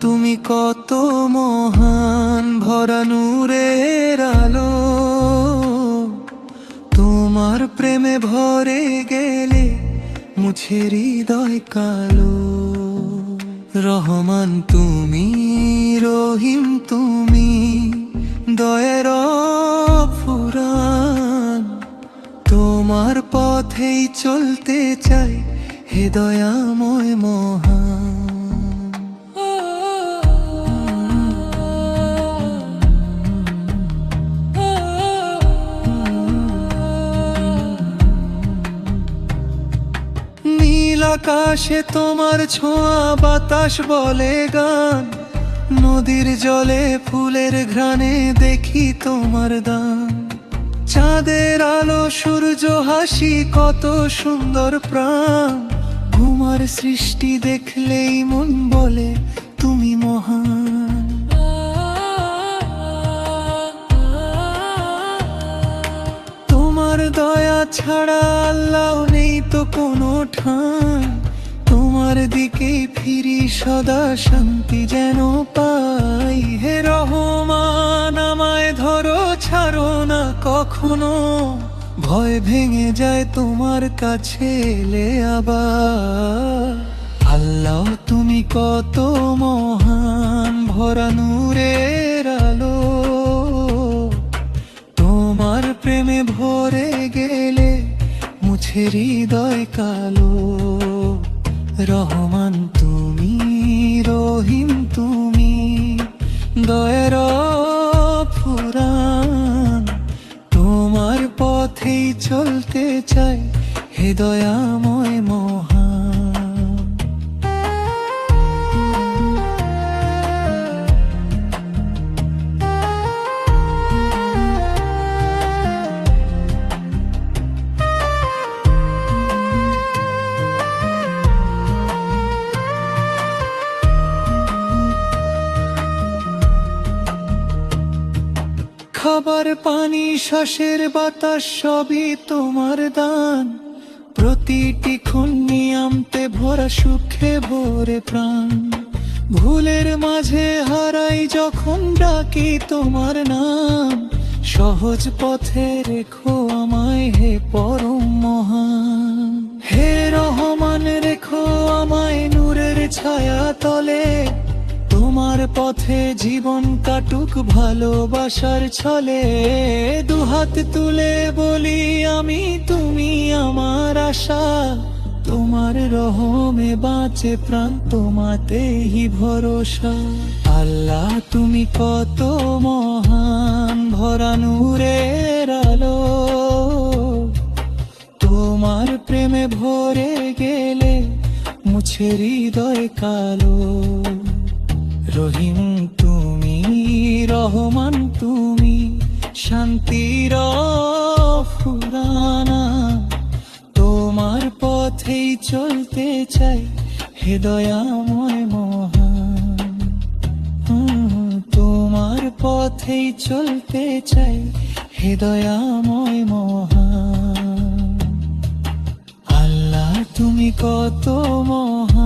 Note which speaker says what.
Speaker 1: তুমি কত মহান, ভরা নূরের আলো। তোমার প্রেমে ভরে গেলে মুছে হৃদয় কালো। রহমান তুমি, রহিম তুমি, দয়ার ফুরান। তোমার পথেই চলতে চাই, হে দয়াময় মহান। আকাশে তোমার ছোঁয়া, বাতাস বলে গান। নদীর জলে ফুলের ঘ্রাণে দেখি তোমার দান। চাঁদের আলো, সূর্য হাসি, কত সুন্দর প্রাণ। তোমার সৃষ্টি দেখলেই মন বলে তুমি মহান। তোমার দয়া ছাড়া আল্লাহ নেই তো কোনো ঠাঁই। তোমার দিকেই ফিরি সদা, শান্তি যেন পাই। হে রহমান আমায় ধরো, ছাড়ো না কখনো। ভয় ভেঙে যায় তোমার কাছে এলে আবার। আল্লাহ তুমি কত মহান, ভরা নূরের আলো। তোমার প্রেমে ভরে গেলে মুছে হৃদয় কালো। রহমান তুমি, রহিম তুমি, দয়ার ফুরান। তোমার পথেই চলতে চাই, হে দয়াময় মহান। খাবার পানি শ্বাসের বাতাস সবই তোমার দান। প্রতিটি ক্ষণ নিয়ামতে ভরা, সুখে ভরে প্রাণ। ভুলের মাঝে হারাই যখন ডাকি তোমার নাম। সহজ পথে রেখো আমায়, হে পরম মহান। হে রহমান রেখো আমায় নূরের ছায়া তলে। তোমার পথে জীবন কাটুক ভালোবাসার ছলে। দুহাত তুলে বলি আমি, তুমি আমার আশা। তোমার রহমে বাঁচে প্রাণ, তোমাতেই ভরসা। আল্লাহ তুমি কত মহান, ভরা নূরের আলো। তোমার প্রেমে ভরে গেলে মুছে হৃদয় কালো। রহিম তুমি, রহমান তুমি, শান্তির ফুরানা। তোমার পথেই চলতে চাই, হে দয়াময় মহান। তোমার পথেই চলতে চাই, হে দয়াময় মহান। আল্লাহ তুমি কত মহান।